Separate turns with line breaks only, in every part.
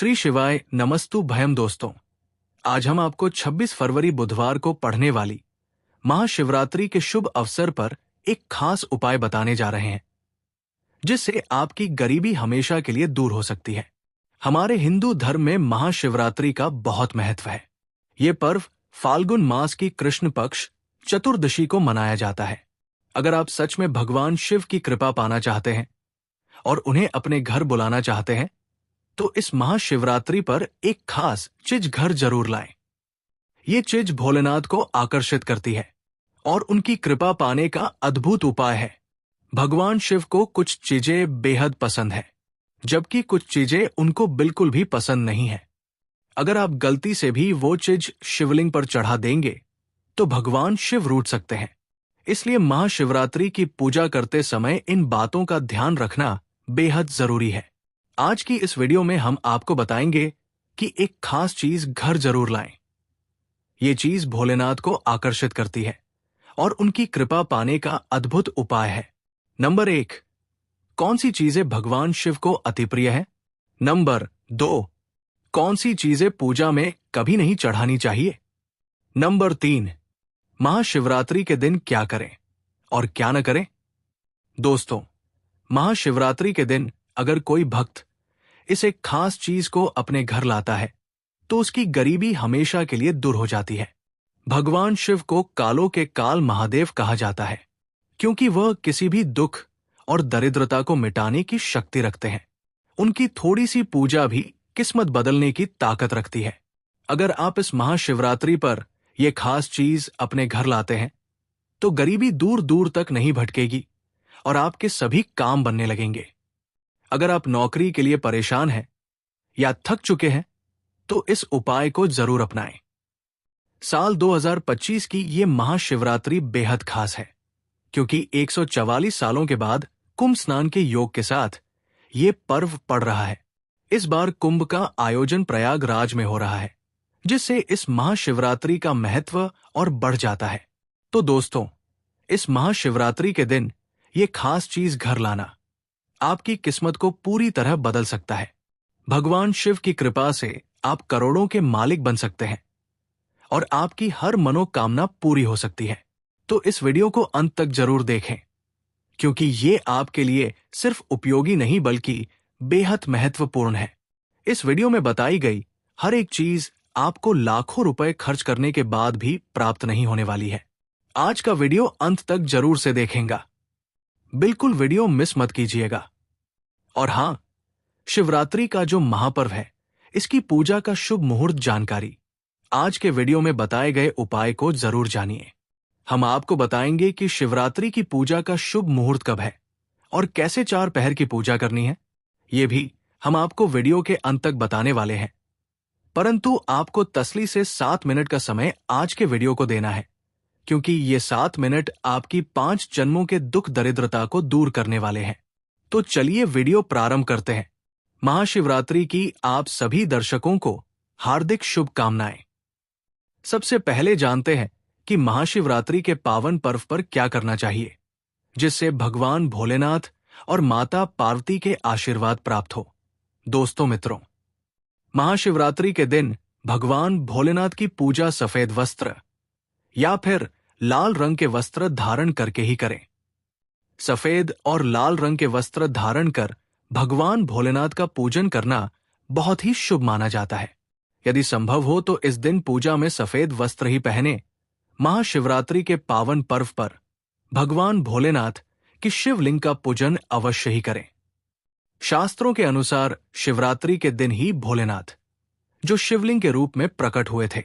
श्री शिवाय नमस्तु भयम दोस्तों। आज हम आपको 26 फरवरी बुधवार को पढ़ने वाली महाशिवरात्रि के शुभ अवसर पर एक खास उपाय बताने जा रहे हैं, जिससे आपकी गरीबी हमेशा के लिए दूर हो सकती है। हमारे हिंदू धर्म में महाशिवरात्रि का बहुत महत्व है। ये पर्व फाल्गुन मास की कृष्ण पक्ष चतुर्दशी को मनाया जाता है। अगर आप सच में भगवान शिव की कृपा पाना चाहते हैं और उन्हें अपने घर बुलाना चाहते हैं, तो इस महाशिवरात्रि पर एक खास चीज घर जरूर लाएं। ये चीज भोलेनाथ को आकर्षित करती है और उनकी कृपा पाने का अद्भुत उपाय है। भगवान शिव को कुछ चीजें बेहद पसंद है, जबकि कुछ चीजें उनको बिल्कुल भी पसंद नहीं है। अगर आप गलती से भी वो चीज शिवलिंग पर चढ़ा देंगे तो भगवान शिव रूठ सकते हैं। इसलिए महाशिवरात्रि की पूजा करते समय इन बातों का ध्यान रखना बेहद जरूरी है। आज की इस वीडियो में हम आपको बताएंगे कि एक खास चीज घर जरूर लाएं। ये चीज भोलेनाथ को आकर्षित करती है और उनकी कृपा पाने का अद्भुत उपाय है। नंबर 1, कौन सी चीजें भगवान शिव को अति प्रिय है? नंबर 2, कौन सी चीजें पूजा में कभी नहीं चढ़ानी चाहिए? नंबर 3, महाशिवरात्रि के दिन क्या करें और क्या न करें? दोस्तों, महाशिवरात्रि के दिन अगर कोई भक्त इस एक खास चीज को अपने घर लाता है तो उसकी गरीबी हमेशा के लिए दूर हो जाती है। भगवान शिव को कालों के काल महादेव कहा जाता है, क्योंकि वह किसी भी दुख और दरिद्रता को मिटाने की शक्ति रखते हैं। उनकी थोड़ी सी पूजा भी किस्मत बदलने की ताकत रखती है। अगर आप इस महाशिवरात्रि पर यह खास चीज अपने घर लाते हैं तो गरीबी दूर दूर तक नहीं भटकेगी और आपके सभी काम बनने लगेंगे। अगर आप नौकरी के लिए परेशान हैं या थक चुके हैं तो इस उपाय को जरूर अपनाएं। साल 2025 की ये महाशिवरात्रि बेहद खास है, क्योंकि 144 सालों के बाद कुंभ स्नान के योग के साथ ये पर्व पड़ रहा है। इस बार कुंभ का आयोजन प्रयागराज में हो रहा है, जिससे इस महाशिवरात्रि का महत्व और बढ़ जाता है। तो दोस्तों, इस महाशिवरात्रि के दिन ये खास चीज घर लाना आपकी किस्मत को पूरी तरह बदल सकता है। भगवान शिव की कृपा से आप करोड़ों के मालिक बन सकते हैं और आपकी हर मनोकामना पूरी हो सकती है। तो इस वीडियो को अंत तक जरूर देखें, क्योंकि ये आपके लिए सिर्फ उपयोगी नहीं बल्कि बेहद महत्वपूर्ण है। इस वीडियो में बताई गई हर एक चीज आपको लाखों रुपए खर्च करने के बाद भी प्राप्त नहीं होने वाली है। आज का वीडियो अंत तक जरूर से देखेंगे। बिल्कुल वीडियो मिस मत कीजिएगा। और हां, शिवरात्रि का जो महापर्व है, इसकी पूजा का शुभ मुहूर्त जानकारी आज के वीडियो में बताए गए उपाय को जरूर जानिए। हम आपको बताएंगे कि शिवरात्रि की पूजा का शुभ मुहूर्त कब है और कैसे 4 पहर की पूजा करनी है। ये भी हम आपको वीडियो के अंत तक बताने वाले हैं, परंतु आपको तसल्ली से 7 मिनट का समय आज के वीडियो को देना है, क्योंकि ये 7 मिनट आपकी 5 जन्मों के दुख दरिद्रता को दूर करने वाले हैं। तो चलिए वीडियो प्रारंभ करते हैं। महाशिवरात्रि की आप सभी दर्शकों को हार्दिक शुभकामनाएं। सबसे पहले जानते हैं कि महाशिवरात्रि के पावन पर्व पर क्या करना चाहिए, जिससे भगवान भोलेनाथ और माता पार्वती के आशीर्वाद प्राप्त हो। दोस्तों मित्रों, महाशिवरात्रि के दिन भगवान भोलेनाथ की पूजा सफेद वस्त्र या फिर लाल रंग के वस्त्र धारण करके ही करें। सफेद और लाल रंग के वस्त्र धारण कर भगवान भोलेनाथ का पूजन करना बहुत ही शुभ माना जाता है। यदि संभव हो तो इस दिन पूजा में सफेद वस्त्र ही पहने। महाशिवरात्रि के पावन पर्व पर भगवान भोलेनाथ की शिवलिंग का पूजन अवश्य ही करें। शास्त्रों के अनुसार शिवरात्रि के दिन ही भोलेनाथ जो शिवलिंग के रूप में प्रकट हुए थे,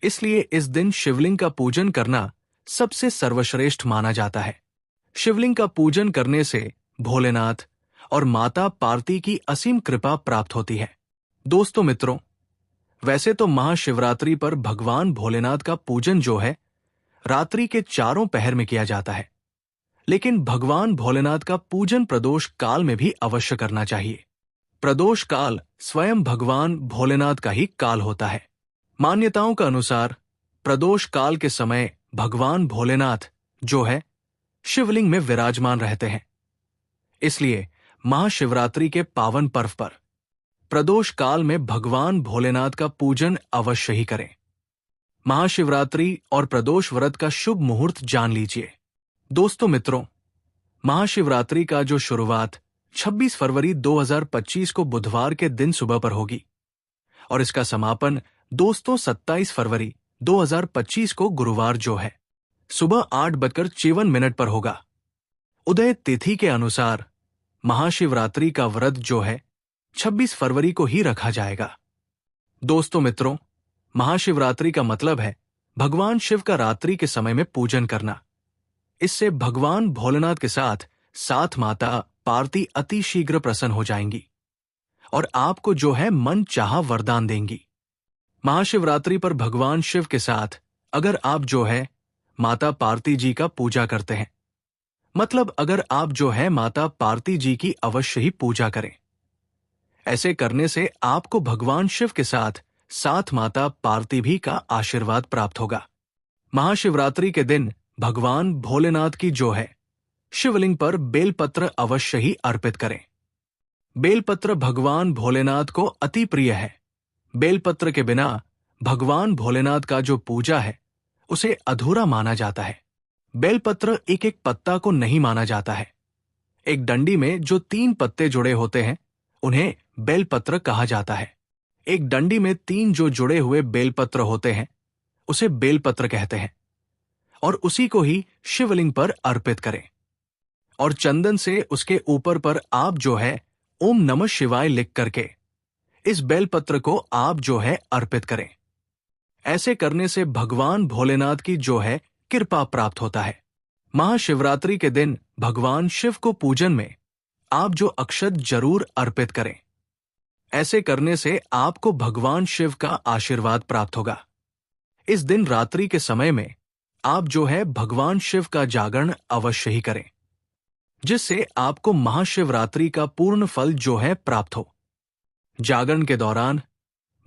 इसलिए इस दिन शिवलिंग का पूजन करना सबसे सर्वश्रेष्ठ माना जाता है। शिवलिंग का पूजन करने से भोलेनाथ और माता पार्वती की असीम कृपा प्राप्त होती है। दोस्तों मित्रों, वैसे तो महाशिवरात्रि पर भगवान भोलेनाथ का पूजन जो है रात्रि के 4 पहर में किया जाता है, लेकिन भगवान भोलेनाथ का पूजन प्रदोष काल में भी अवश्य करना चाहिए। प्रदोष काल स्वयं भगवान भोलेनाथ का ही काल होता है। मान्यताओं का अनुसार प्रदोष काल के समय भगवान भोलेनाथ जो है शिवलिंग में विराजमान रहते हैं। इसलिए महाशिवरात्रि के पावन पर्व पर प्रदोष काल में भगवान भोलेनाथ का पूजन अवश्य ही करें। महाशिवरात्रि और प्रदोष व्रत का शुभ मुहूर्त जान लीजिए। दोस्तों मित्रों, महाशिवरात्रि का जो शुरुआत 26 फरवरी 2025 को बुधवार के दिन सुबह पर होगी और इसका समापन दोस्तों 27 फरवरी 2025 को गुरुवार जो है सुबह 8:54 पर होगा। उदय तिथि के अनुसार महाशिवरात्रि का व्रत जो है 26 फरवरी को ही रखा जाएगा। दोस्तों मित्रों, महाशिवरात्रि का मतलब है भगवान शिव का रात्रि के समय में पूजन करना। इससे भगवान भोलेनाथ के साथ साथ माता पार्वती अति शीघ्र प्रसन्न हो जाएंगी और आपको जो है मन चाहा वरदान देंगी। महाशिवरात्रि पर भगवान शिव के साथ अगर आप जो है माता पार्वती जी का पूजा करते हैं, मतलब अगर आप जो है माता पार्वती जी की अवश्य ही पूजा करें। ऐसे करने से आपको भगवान शिव के साथ साथ माता पार्वती भी का आशीर्वाद प्राप्त होगा। महाशिवरात्रि के दिन भगवान भोलेनाथ की जो है शिवलिंग पर बेलपत्र अवश्य ही अर्पित करें। बेलपत्र भगवान भोलेनाथ को अति प्रिय है। बेलपत्र के बिना भगवान भोलेनाथ का जो पूजा है उसे अधूरा माना जाता है। बेलपत्र एक एक पत्ता को नहीं माना जाता है। एक डंडी में जो 3 पत्ते जुड़े होते हैं उन्हें बेलपत्र कहा जाता है। एक डंडी में 3 जो जुड़े हुए बेलपत्र होते हैं उसे बेलपत्र कहते हैं और उसी को ही शिवलिंग पर अर्पित करें और चंदन से उसके ऊपर पर आप जो है ओम नमः शिवाय लिख करके इस बेलपत्र को आप जो है अर्पित करें। ऐसे करने से भगवान भोलेनाथ की जो है कृपा प्राप्त होता है। महाशिवरात्रि के दिन भगवान शिव को पूजन में आप जो अक्षत जरूर अर्पित करें। ऐसे करने से आपको भगवान शिव का आशीर्वाद प्राप्त होगा। इस दिन रात्रि के समय में आप जो है भगवान शिव का जागरण अवश्य ही करें, जिससे आपको महाशिवरात्रि का पूर्ण फल जो है प्राप्त हो। जागरण के दौरान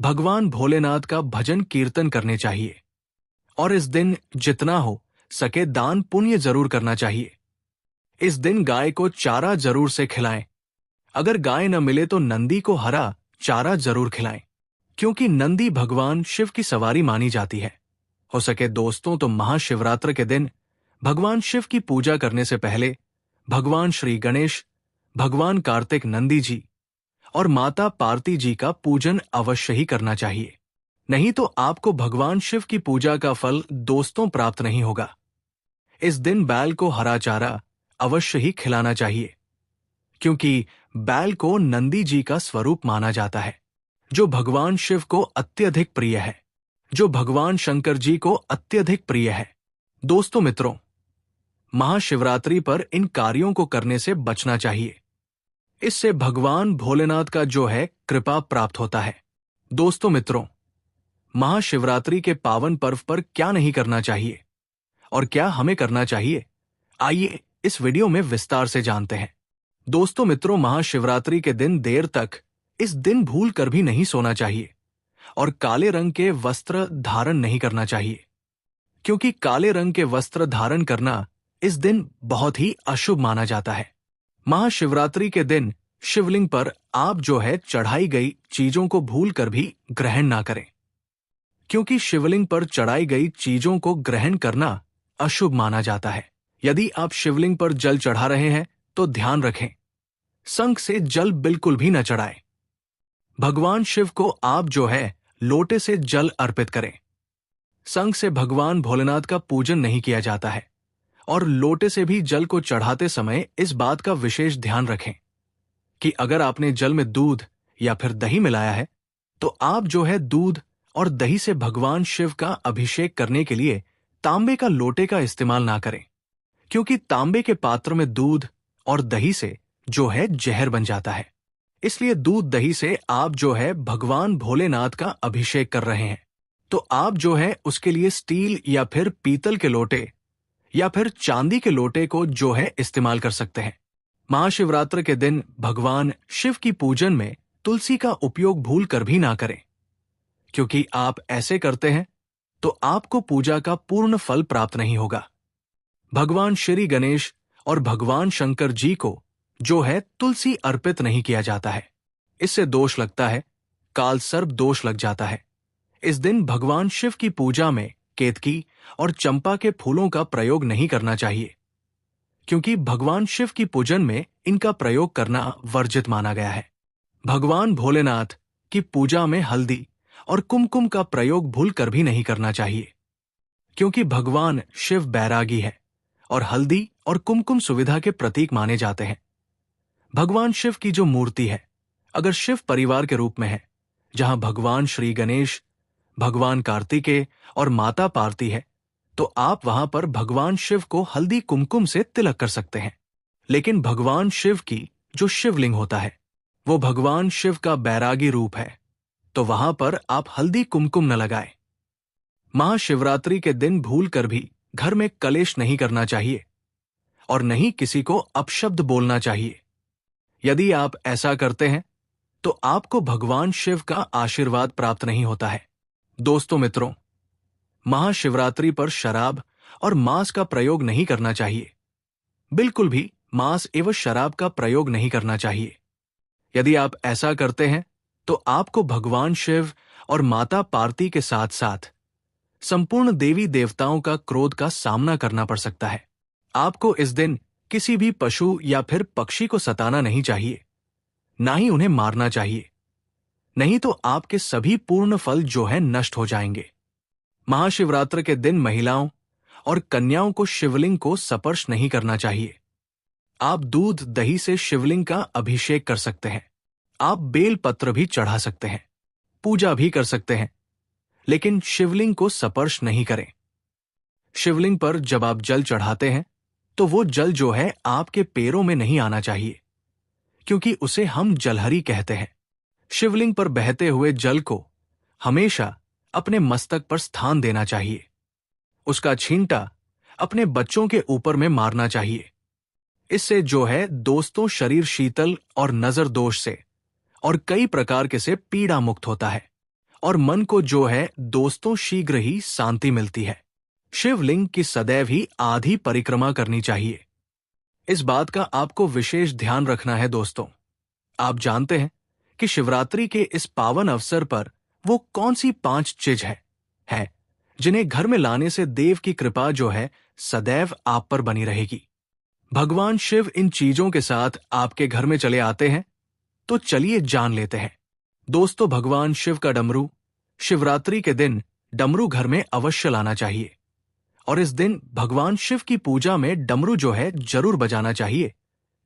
भगवान भोलेनाथ का भजन कीर्तन करने चाहिए और इस दिन जितना हो सके दान पुण्य जरूर करना चाहिए। इस दिन गाय को चारा जरूर से खिलाएं। अगर गाय न मिले तो नंदी को हरा चारा जरूर खिलाएं, क्योंकि नंदी भगवान शिव की सवारी मानी जाती है। हो सके दोस्तों तो महाशिवरात्रि के दिन भगवान शिव की पूजा करने से पहले भगवान श्री गणेश, भगवान कार्तिक नंदी जी और माता पार्वती जी का पूजन अवश्य ही करना चाहिए। नहीं तो आपको भगवान शिव की पूजा का फल दोस्तों प्राप्त नहीं होगा। इस दिन बैल को हरा चारा अवश्य ही खिलाना चाहिए, क्योंकि बैल को नंदी जी का स्वरूप माना जाता है, जो भगवान शिव को अत्यधिक प्रिय है, जो भगवान शंकर जी को अत्यधिक प्रिय है। दोस्तों मित्रों, महाशिवरात्रि पर इन कार्यों को करने से बचना चाहिए। इससे भगवान भोलेनाथ का जो है कृपा प्राप्त होता है। दोस्तों मित्रों, महाशिवरात्रि के पावन पर्व पर क्या नहीं करना चाहिए और क्या हमें करना चाहिए, आइए इस वीडियो में विस्तार से जानते हैं। दोस्तों मित्रों, महाशिवरात्रि के दिन देर तक इस दिन भूल कर भी नहीं सोना चाहिए और काले रंग के वस्त्र धारण नहीं करना चाहिए, क्योंकि काले रंग के वस्त्र धारण करना इस दिन बहुत ही अशुभ माना जाता है। महाशिवरात्रि के दिन शिवलिंग पर आप जो है चढ़ाई गई चीजों को भूल कर भी ग्रहण ना करें, क्योंकि शिवलिंग पर चढ़ाई गई चीजों को ग्रहण करना अशुभ माना जाता है। यदि आप शिवलिंग पर जल चढ़ा रहे हैं तो ध्यान रखें, शंख से जल बिल्कुल भी न चढ़ाएं। भगवान शिव को आप जो है लोटे से जल अर्पित करें। शंख से भगवान भोलेनाथ का पूजन नहीं किया जाता है और लोटे से भी जल को चढ़ाते समय इस बात का विशेष ध्यान रखें कि अगर आपने जल में दूध या फिर दही मिलाया है तो आप जो है दूध और दही से भगवान शिव का अभिषेक करने के लिए तांबे का लोटे का इस्तेमाल ना करें, क्योंकि तांबे के पात्र में दूध और दही से जो है जहर बन जाता है। इसलिए दूध दही से आप जो है भगवान भोलेनाथ का अभिषेक कर रहे हैं तो आप जो है उसके लिए स्टील या फिर पीतल के लोटे या फिर चांदी के लोटे को जो है इस्तेमाल कर सकते हैं। महाशिवरात्रि के दिन भगवान शिव की पूजन में तुलसी का उपयोग भूल कर भी ना करें, क्योंकि आप ऐसे करते हैं तो आपको पूजा का पूर्ण फल प्राप्त नहीं होगा। भगवान श्री गणेश और भगवान शंकर जी को जो है तुलसी अर्पित नहीं किया जाता है। इससे दोष लगता है, काल सर्प दोष लग जाता है। इस दिन भगवान शिव की पूजा में केतकी और चंपा के फूलों का प्रयोग नहीं करना चाहिए, क्योंकि भगवान शिव की पूजन में इनका प्रयोग करना वर्जित माना गया है। भगवान भोलेनाथ की पूजा में हल्दी और कुमकुम का प्रयोग भूलकर भी नहीं करना चाहिए, क्योंकि भगवान शिव बैरागी है और हल्दी और कुमकुम सुविधा के प्रतीक माने जाते हैं। भगवान शिव की जो मूर्ति है, अगर शिव परिवार के रूप में है, जहां भगवान श्री गणेश, भगवान कार्तिकेय और माता पार्वती है, तो आप वहां पर भगवान शिव को हल्दी कुमकुम से तिलक कर सकते हैं। लेकिन भगवान शिव की जो शिवलिंग होता है, वो भगवान शिव का बैरागी रूप है, तो वहां पर आप हल्दी कुमकुम न लगाएं। महाशिवरात्रि के दिन भूलकर भी घर में कलेश नहीं करना चाहिए और नहीं किसी को अपशब्द बोलना चाहिए। यदि आप ऐसा करते हैं तो आपको भगवान शिव का आशीर्वाद प्राप्त नहीं होता है। दोस्तों मित्रों, महाशिवरात्रि पर शराब और मांस का प्रयोग नहीं करना चाहिए। बिल्कुल भी मांस एवं शराब का प्रयोग नहीं करना चाहिए। यदि आप ऐसा करते हैं तो आपको भगवान शिव और माता पार्वती के साथ साथ संपूर्ण देवी देवताओं का क्रोध का सामना करना पड़ सकता है। आपको इस दिन किसी भी पशु या फिर पक्षी को सताना नहीं चाहिए, ना ही उन्हें मारना चाहिए, नहीं तो आपके सभी पूर्ण फल जो है नष्ट हो जाएंगे। महाशिवरात्रि के दिन महिलाओं और कन्याओं को शिवलिंग को स्पर्श नहीं करना चाहिए। आप दूध दही से शिवलिंग का अभिषेक कर सकते हैं, आप बेल पत्र भी चढ़ा सकते हैं, पूजा भी कर सकते हैं, लेकिन शिवलिंग को स्पर्श नहीं करें। शिवलिंग पर जब आप जल चढ़ाते हैं तो वो जल जो है आपके पैरों में नहीं आना चाहिए, क्योंकि उसे हम जलहरी कहते हैं। शिवलिंग पर बहते हुए जल को हमेशा अपने मस्तक पर स्थान देना चाहिए। उसका छींटा अपने बच्चों के ऊपर में मारना चाहिए। इससे जो है दोस्तों शरीर शीतल और नजर दोष से और कई प्रकार के से पीड़ा मुक्त होता है और मन को जो है दोस्तों शीघ्र ही शांति मिलती है। शिवलिंग की सदैव ही आधी परिक्रमा करनी चाहिए। इस बात का आपको विशेष ध्यान रखना है दोस्तों। आप जानते हैं कि शिवरात्रि के इस पावन अवसर पर वो कौन सी 5 चीज है जिन्हें घर में लाने से देव की कृपा जो है सदैव आप पर बनी रहेगी। भगवान शिव इन चीजों के साथ आपके घर में चले आते हैं, तो चलिए जान लेते हैं। दोस्तों, भगवान शिव का डमरू शिवरात्रि के दिन डमरू घर में अवश्य लाना चाहिए और इस दिन भगवान शिव की पूजा में डमरू जो है जरूर बजाना चाहिए।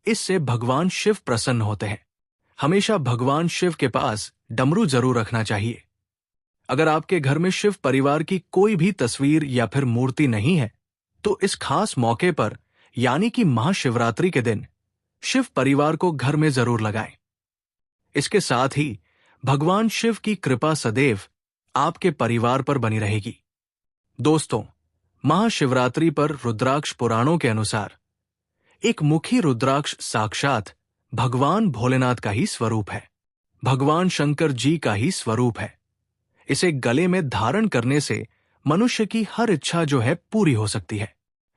इससे भगवान शिव प्रसन्न होते हैं। हमेशा भगवान शिव के पास डमरू जरूर रखना चाहिए। अगर आपके घर में शिव परिवार की कोई भी तस्वीर या फिर मूर्ति नहीं है, तो इस खास मौके पर यानी कि महाशिवरात्रि के दिन शिव परिवार को घर में जरूर लगाएं। इसके साथ ही भगवान शिव की कृपा सदैव आपके परिवार पर बनी रहेगी। दोस्तों, महाशिवरात्रि पर रुद्राक्ष पुराणों के अनुसार एक मुखी रुद्राक्ष साक्षात भगवान भोलेनाथ का ही स्वरूप है, भगवान शंकर जी का ही स्वरूप है। इसे गले में धारण करने से मनुष्य की हर इच्छा जो है पूरी हो सकती है।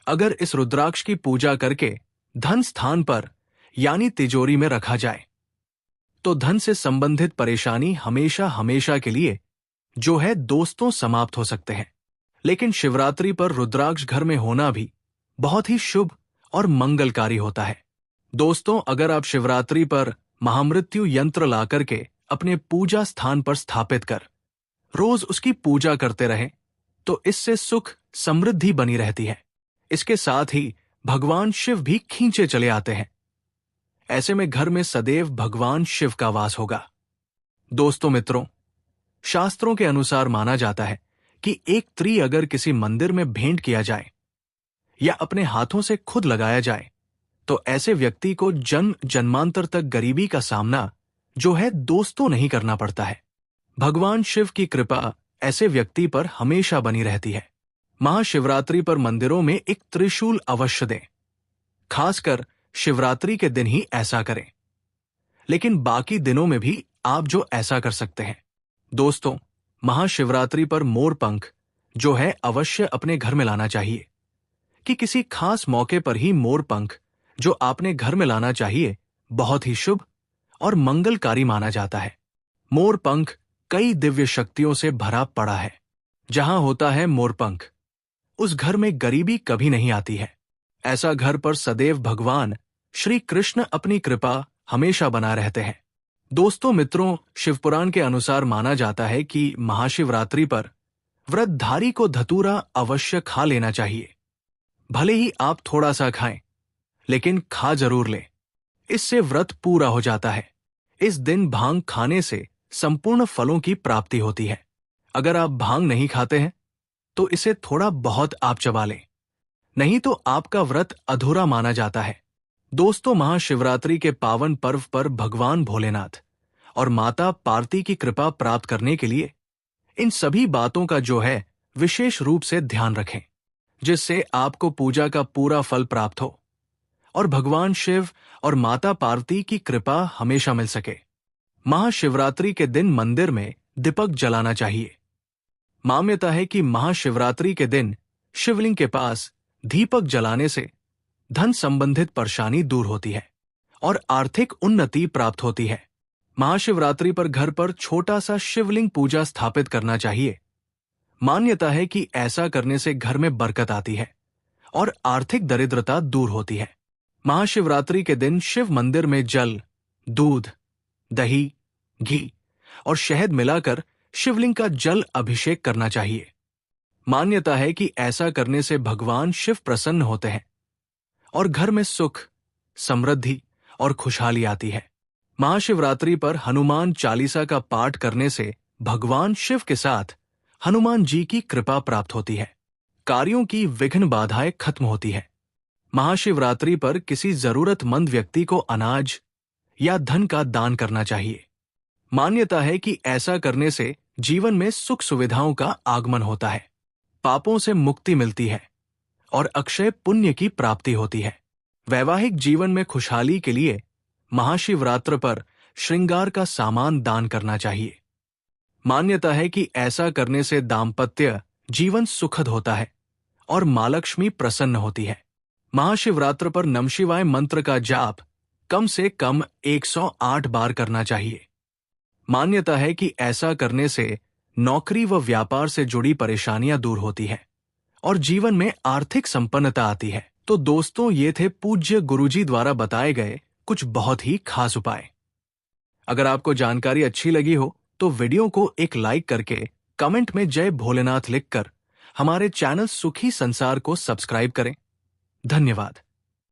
अगर इस रुद्राक्ष की पूजा करके धन स्थान पर यानी तिजोरी में रखा जाए, तो धन से संबंधित परेशानी हमेशा हमेशा के लिए जो है दोस्तों समाप्त हो सकते हैं। लेकिन शिवरात्रि पर रुद्राक्ष घर में होना भी बहुत ही शुभ और मंगलकारी होता है। दोस्तों, अगर आप शिवरात्रि पर महामृत्यु यंत्र ला करके अपने पूजा स्थान पर स्थापित कर रोज उसकी पूजा करते रहें, तो इससे सुख समृद्धि बनी रहती है। इसके साथ ही भगवान शिव भी खींचे चले आते हैं। ऐसे में घर में सदैव भगवान शिव का वास होगा। दोस्तों मित्रों, शास्त्रों के अनुसार माना जाता है कि एक त्री अगर किसी मंदिर में भेंट किया जाए या अपने हाथों से खुद लगाया जाए, तो ऐसे व्यक्ति को जन्म जन्मांतर तक गरीबी का सामना जो है दोस्तों नहीं करना पड़ता है। भगवान शिव की कृपा ऐसे व्यक्ति पर हमेशा बनी रहती है। महाशिवरात्रि पर मंदिरों में एक त्रिशूल अवश्य दें। खासकर शिवरात्रि के दिन ही ऐसा करें, लेकिन बाकी दिनों में भी आप जो ऐसा कर सकते हैं। दोस्तों, महाशिवरात्रि पर मोर पंख जो है अवश्य अपने घर में लाना चाहिए कि किसी खास मौके पर ही मोर पंख जो आपने घर में लाना चाहिए बहुत ही शुभ और मंगलकारी माना जाता है। मोरपंख कई दिव्य शक्तियों से भरा पड़ा है। जहां होता है मोरपंख, उस घर में गरीबी कभी नहीं आती है। ऐसा घर पर सदैव भगवान श्री कृष्ण अपनी कृपा हमेशा बना रहते हैं। दोस्तों मित्रों, शिवपुराण के अनुसार माना जाता है कि महाशिवरात्रि पर व्रतधारी को धतूरा अवश्य खा लेना चाहिए। भले ही आप थोड़ा सा खाएं, लेकिन खा जरूर लें। इससे व्रत पूरा हो जाता है। इस दिन भांग खाने से संपूर्ण फलों की प्राप्ति होती है। अगर आप भांग नहीं खाते हैं तो इसे थोड़ा बहुत आप चबा लें, नहीं तो आपका व्रत अधूरा माना जाता है। दोस्तों, महाशिवरात्रि के पावन पर्व पर भगवान भोलेनाथ और माता पार्वती की कृपा प्राप्त करने के लिए इन सभी बातों का जो है विशेष रूप से ध्यान रखें, जिससे आपको पूजा का पूरा फल प्राप्त हो और भगवान शिव और माता पार्वती की कृपा हमेशा मिल सके। महाशिवरात्रि के दिन मंदिर में दीपक जलाना चाहिए। मान्यता है कि महाशिवरात्रि के दिन शिवलिंग के पास दीपक जलाने से धन संबंधित परेशानी दूर होती है और आर्थिक उन्नति प्राप्त होती है। महाशिवरात्रि पर घर पर छोटा सा शिवलिंग पूजा स्थापित करना चाहिए। मान्यता है कि ऐसा करने से घर में बरकत आती है और आर्थिक दरिद्रता दूर होती है। महाशिवरात्रि के दिन शिव मंदिर में जल, दूध, दही, घी और शहद मिलाकर शिवलिंग का जल अभिषेक करना चाहिए। मान्यता है कि ऐसा करने से भगवान शिव प्रसन्न होते हैं और घर में सुख, समृद्धि और खुशहाली आती है। महाशिवरात्रि पर हनुमान चालीसा का पाठ करने से भगवान शिव के साथ हनुमान जी की कृपा प्राप्त होती है। कार्यों की विघ्न बाधाएं खत्म होती है। महाशिवरात्रि पर किसी जरूरतमंद व्यक्ति को अनाज या धन का दान करना चाहिए। मान्यता है कि ऐसा करने से जीवन में सुख सुविधाओं का आगमन होता है, पापों से मुक्ति मिलती है और अक्षय पुण्य की प्राप्ति होती है। वैवाहिक जीवन में खुशहाली के लिए महाशिवरात्रि पर श्रृंगार का सामान दान करना चाहिए। मान्यता है कि ऐसा करने से दाम्पत्य जीवन सुखद होता है और मां लक्ष्मी प्रसन्न होती है। महाशिवरात्रि पर नमः शिवाय मंत्र का जाप कम से कम 108 बार करना चाहिए। मान्यता है कि ऐसा करने से नौकरी व व्यापार से जुड़ी परेशानियां दूर होती है और जीवन में आर्थिक संपन्नता आती है। तो दोस्तों, ये थे पूज्य गुरुजी द्वारा बताए गए कुछ बहुत ही खास उपाय। अगर आपको जानकारी अच्छी लगी हो तो वीडियो को एक लाइक करके कमेंट में जय भोलेनाथ लिखकर हमारे चैनल सुखी संसार को सब्सक्राइब करें। धन्यवाद।